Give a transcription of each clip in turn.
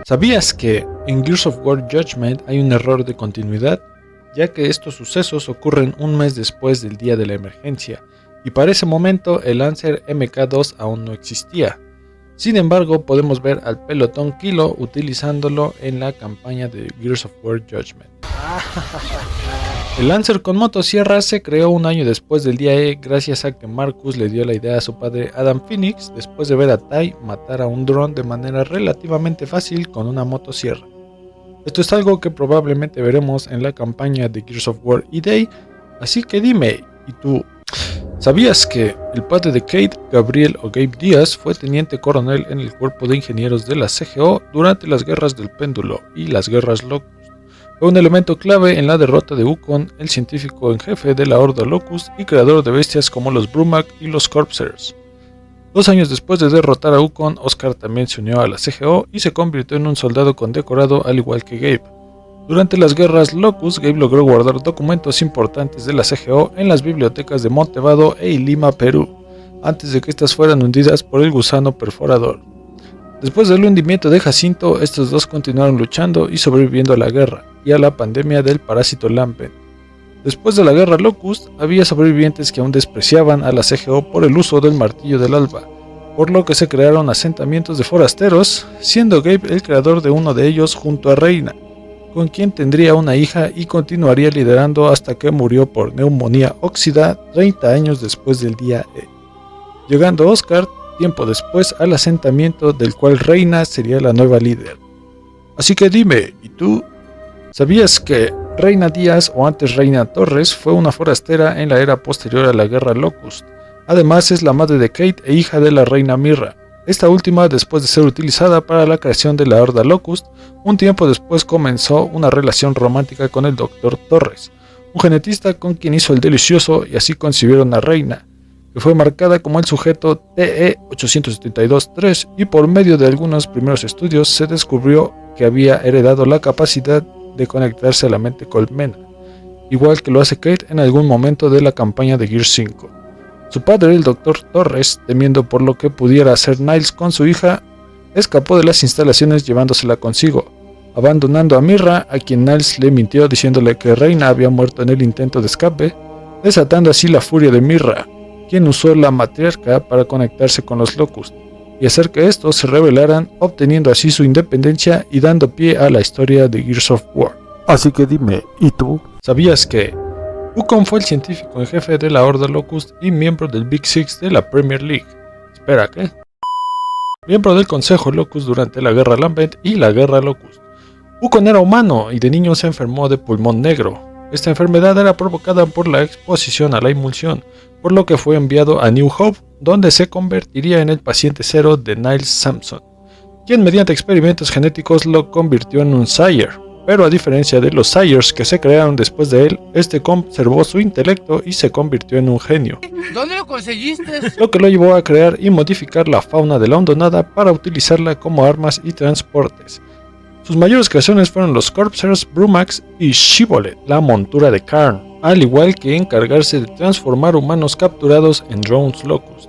¿Sabías que en Gears of War Judgment hay un error de continuidad? Ya que estos sucesos ocurren un mes después del día de la emergencia, y para ese momento el Lancer MK2 aún no existía. Sin embargo, podemos ver al pelotón Kilo utilizándolo en la campaña de Gears of War Judgment. El Lancer con motosierra se creó un año después del día E gracias a que Marcus le dio la idea a su padre Adam Phoenix después de ver a Tai matar a un dron de manera relativamente fácil con una motosierra. Esto es algo que probablemente veremos en la campaña de Gears of War E-Day, así que dime, ¿y tú? ¿Sabías que el padre de Kate, Gabriel o Gabe Díaz, fue teniente coronel en el cuerpo de ingenieros de la CGO durante las guerras del péndulo y las guerras Locust? Fue un elemento clave en la derrota de Wukong, el científico en jefe de la Horda Locust y creador de bestias como los Brumak y los Corpsers. 2 años después de derrotar a Wukong, Oscar también se unió a la CGO y se convirtió en un soldado condecorado al igual que Gabe. Durante las guerras Locust, Gabe logró guardar documentos importantes de la CGO en las bibliotecas de Montevado e Lima, Perú, antes de que estas fueran hundidas por el gusano perforador. Después del hundimiento de Jacinto, estos dos continuaron luchando y sobreviviendo a la guerra y a la pandemia del parásito Lampen. Después de la guerra Locust, había sobrevivientes que aún despreciaban a la CGO por el uso del martillo del alba, por lo que se crearon asentamientos de forasteros, siendo Gabe el creador de uno de ellos junto a Reina, con quien tendría una hija y continuaría liderando hasta que murió por neumonía óxida 30 años después del día E, llegando Oscar tiempo después al asentamiento del cual Reina sería la nueva líder. Así que dime, ¿y tú? ¿Sabías que Reina Díaz, o antes Reina Torres, fue una forastera en la era posterior a la guerra Locust? Además es la madre de Kate e hija de la reina Mirra. Esta última, después de ser utilizada para la creación de la Horda Locust, un tiempo después comenzó una relación romántica con el Dr. Torres, un genetista con quien hizo el delicioso y así concibieron a Reina, que fue marcada como el sujeto TE-872-3 y por medio de algunos primeros estudios se descubrió que había heredado la capacidad de conectarse a la mente colmena, igual que lo hace Kate en algún momento de la campaña de Gears 5. Su padre, el Dr. Torres, temiendo por lo que pudiera hacer Niles con su hija, escapó de las instalaciones llevándosela consigo, abandonando a Mirra, a quien Niles le mintió diciéndole que Reina había muerto en el intento de escape, desatando así la furia de Mirra, quien usó la matriarca para conectarse con los Locust y hacer que estos se rebelaran, obteniendo así su independencia y dando pie a la historia de Gears of War. Así que dime, ¿y tú? ¿Sabías que Wukong fue el científico en jefe de la Horda Locust y miembro del Big Six de la Premier League? Espera, ¿qué? Miembro del Consejo Locust durante la Guerra Lambent y la Guerra Locust. Wukong era humano y de niño se enfermó de pulmón negro. Esta enfermedad era provocada por la exposición a la emulsión, por lo que fue enviado a New Hope, donde se convertiría en el paciente cero de Niles Sampson, quien mediante experimentos genéticos lo convirtió en un Sire, pero a diferencia de los Sires que se crearon después de él, este conservó su intelecto y se convirtió en un genio. ¿Dónde lo conseguiste? Lo que lo llevó a crear y modificar la fauna de la hondonada para utilizarla como armas y transportes. Sus mayores creaciones fueron los Corpsers, Brumaks y Shibboleth, la montura de Karn, al igual que encargarse de transformar humanos capturados en drones Locust.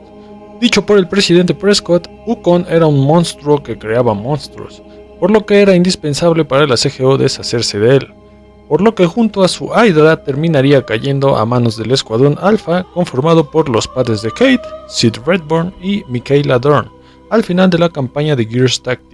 Dicho por el presidente Prescott, Wukong era un monstruo que creaba monstruos, por lo que era indispensable para la CGO deshacerse de él, por lo que junto a su Hydra terminaría cayendo a manos del Escuadrón Alpha, conformado por los padres de Kate, Sid Redborn y Michaela Dorn, al final de la campaña de Gears Tactics.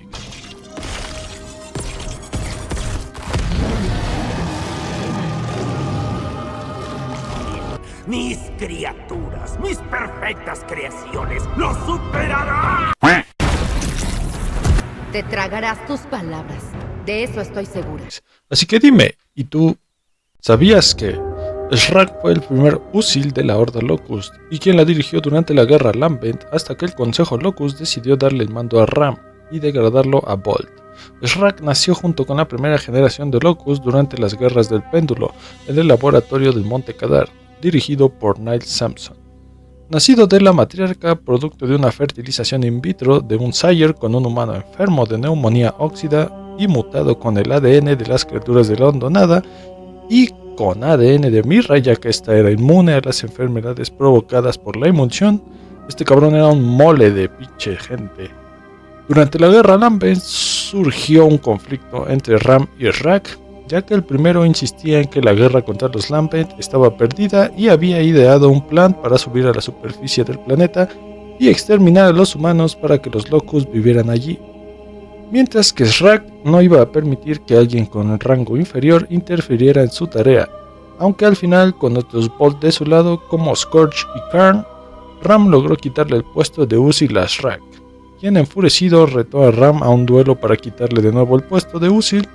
Mis criaturas, mis perfectas creaciones, ¡lo superarán! Te tragarás tus palabras, de eso estoy segura. Así que dime, ¿y tú? ¿Sabías que Shrek fue el primer Usil de la Horda Locust y quien la dirigió durante la Guerra Lambent hasta que el Consejo Locust decidió darle el mando a Ram y degradarlo a Bolt? Shrek nació junto con la primera generación de Locust durante las guerras del péndulo en el laboratorio del Monte Kadar, dirigido por Niles Sampson. Nacido de la matriarca, producto de una fertilización in vitro de un Sire con un humano enfermo de neumonía óxida y mutado con el ADN de las criaturas de la hondonada y con ADN de Mirra, ya que esta era inmune a las enfermedades provocadas por la emulsión. Este cabrón era un mole de pinche gente. Durante la guerra Lambent surgió un conflicto entre Ram y Srack, ya que el primero insistía en que la guerra contra los Lambent estaba perdida y había ideado un plan para subir a la superficie del planeta y exterminar a los humanos para que los Locust vivieran allí. Mientras que Srack no iba a permitir que alguien con rango inferior interfiriera en su tarea, aunque al final, con otros Bolt de su lado como Scorch y Karn, Ram logró quitarle el puesto de Uzil a Srack, quien enfurecido retó a Ram a un duelo para quitarle de nuevo el puesto de Uzil,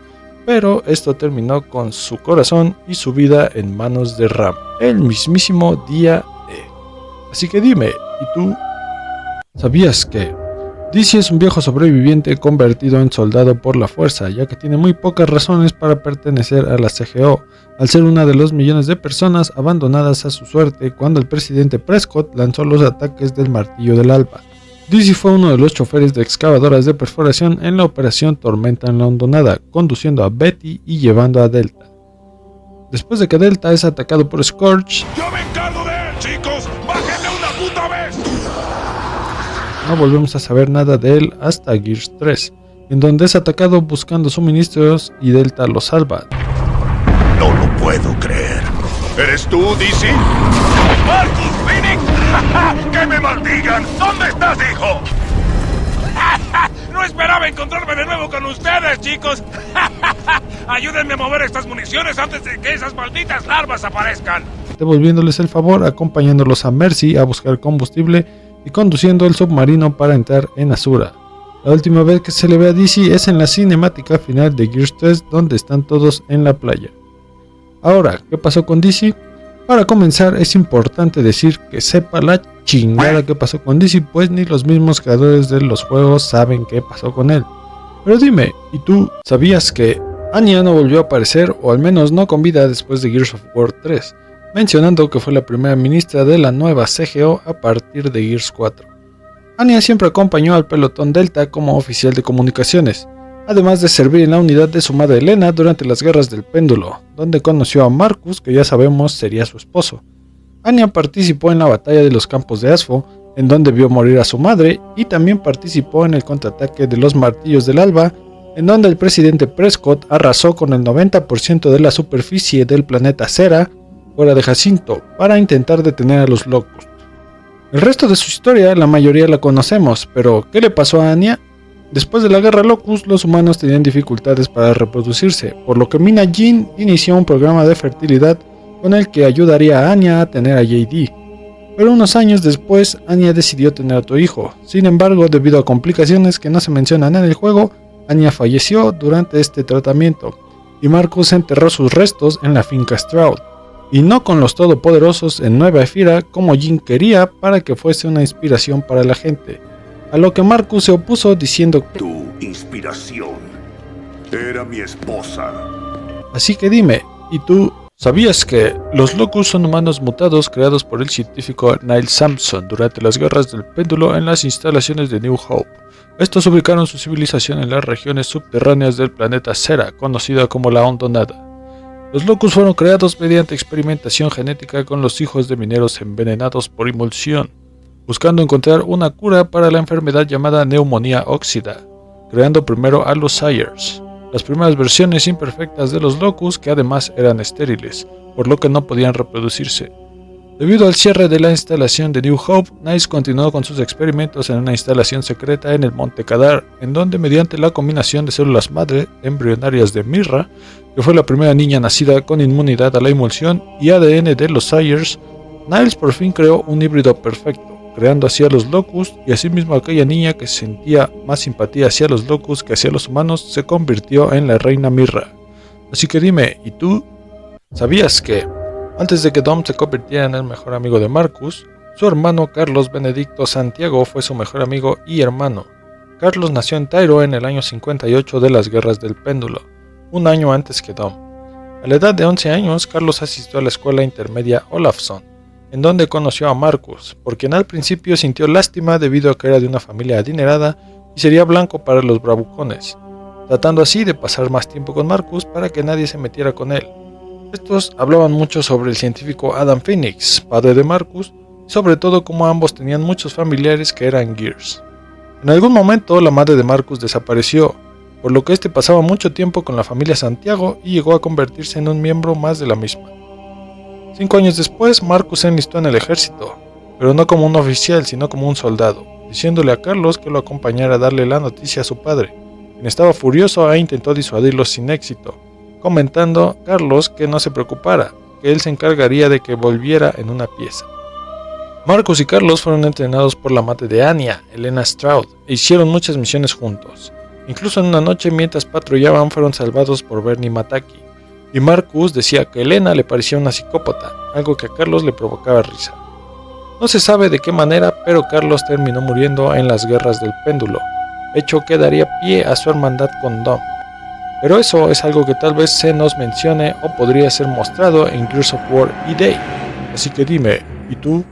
pero esto terminó con su corazón y su vida en manos de Ram, el mismísimo día D. Así que dime, ¿y tú sabías que DC es un viejo sobreviviente convertido en soldado por la fuerza, ya que tiene muy pocas razones para pertenecer a la CGO, al ser una de los millones de personas abandonadas a su suerte cuando el presidente Prescott lanzó los ataques del Martillo del Alba? DC fue uno de los choferes de excavadoras de perforación en la operación Tormenta en la Hondonada, conduciendo a Betty y llevando a Delta. Después de que Delta es atacado por Scorch, ¡Yo me encargo de él, chicos! ¡Bájenle una puta vez! no volvemos a saber nada de él hasta Gears 3, en donde es atacado buscando suministros y Delta lo salva. No lo puedo creer. ¿Eres tú, DC? ¡Marcus Phoenix! ¡Que me maldigan! ¿Dónde estás, hijo? No esperaba encontrarme de nuevo con ustedes, chicos. Ayúdenme a mover estas municiones antes de que esas malditas larvas aparezcan. Devolviéndoles el favor, acompañándolos a Mercy a buscar combustible y conduciendo el submarino para entrar en Azura. La última vez que se le ve a DC es en la cinemática final de Gears 3, donde están todos en la playa. Ahora, ¿qué pasó con DC? Para comenzar, es importante decir que sepa la chingada que pasó con DC, pues ni los mismos creadores de los juegos saben qué pasó con él. Pero dime, ¿y tú sabías que Anya no volvió a aparecer, o al menos no con vida después de Gears of War 3? Mencionando que fue la primera ministra de la nueva CGO a partir de Gears 4. Anya siempre acompañó al pelotón Delta como oficial de comunicaciones, además de servir en la unidad de su madre Elena durante las guerras del péndulo, donde conoció a Marcus, que ya sabemos sería su esposo. Anya participó en la batalla de los campos de Asfo, en donde vio morir a su madre, y también participó en el contraataque de los Martillos del Alba, en donde el presidente Prescott arrasó con el 90% de la superficie del planeta Cera, fuera de Jacinto, para intentar detener a los Locust. El resto de su historia la mayoría la conocemos, pero ¿qué le pasó a Anya? Después de la guerra Locust, los humanos tenían dificultades para reproducirse, por lo que Mina Jin inició un programa de fertilidad con el que ayudaría a Anya a tener a JD. Pero unos años después, Anya decidió tener otro hijo. Sin embargo, debido a complicaciones que no se mencionan en el juego, Anya falleció durante este tratamiento, y Marcus enterró sus restos en la finca Stroud, y no con los todopoderosos en Nueva Efira como Jin quería para que fuese una inspiración para la gente, a lo que Marcus se opuso diciendo que Tu inspiración era mi esposa. Así que dime, ¿y tú sabías que los Locust son humanos mutados creados por el científico Niall Sampson durante las guerras del péndulo en las instalaciones de New Hope? Estos ubicaron su civilización en las regiones subterráneas del planeta Cera, conocida como la Hondonada. Los Locust fueron creados mediante experimentación genética con los hijos de mineros envenenados por emulsión, buscando encontrar una cura para la enfermedad llamada neumonía óxida, creando primero a los Sires, las primeras versiones imperfectas de los Locust que además eran estériles, por lo que no podían reproducirse. Debido al cierre de la instalación de New Hope, Nice continuó con sus experimentos en una instalación secreta en el Monte Kadar, en donde mediante la combinación de células madre embrionarias de Mirra, que fue la primera niña nacida con inmunidad a la emulsión, y ADN de los Sires, Niles por fin creó un híbrido perfecto, creando así a los Locust, y asimismo aquella niña que sentía más simpatía hacia los Locust que hacia los humanos se convirtió en la reina Mirra. Así que dime, ¿y tú sabías que antes de que Dom se convirtiera en el mejor amigo de Marcus, su hermano Carlos Benedicto Santiago fue su mejor amigo y hermano? Carlos nació en Tyro en el año 58 de las Guerras del Péndulo, un año antes que Dom. A la edad de 11 años, Carlos asistió a la escuela intermedia Olafsson, en donde conoció a Marcus, por quien al principio sintió lástima debido a que era de una familia adinerada y sería blanco para los bravucones, tratando así de pasar más tiempo con Marcus para que nadie se metiera con él. Estos hablaban mucho sobre el científico Adam Phoenix, padre de Marcus, y sobre todo cómo ambos tenían muchos familiares que eran Gears. En algún momento la madre de Marcus desapareció, por lo que este pasaba mucho tiempo con la familia Santiago y llegó a convertirse en un miembro más de la misma. 5 años después, Marcus se enlistó en el ejército, pero no como un oficial, sino como un soldado, diciéndole a Carlos que lo acompañara a darle la noticia a su padre, quien estaba furioso e intentó disuadirlo sin éxito, comentando a Carlos que no se preocupara, que él se encargaría de que volviera en una pieza. Marcus y Carlos fueron entrenados por la madre de Anya, Elena Stroud, e hicieron muchas misiones juntos. Incluso en una noche mientras patrullaban fueron salvados por Bernie Mataki, y Marcus decía que Elena le parecía una psicópata, algo que a Carlos le provocaba risa. No se sabe de qué manera, pero Carlos terminó muriendo en las guerras del péndulo, hecho que daría pie a su hermandad con Dom. Pero eso es algo que tal vez se nos mencione o podría ser mostrado en Gears of War E-Day. Así que dime, ¿y tú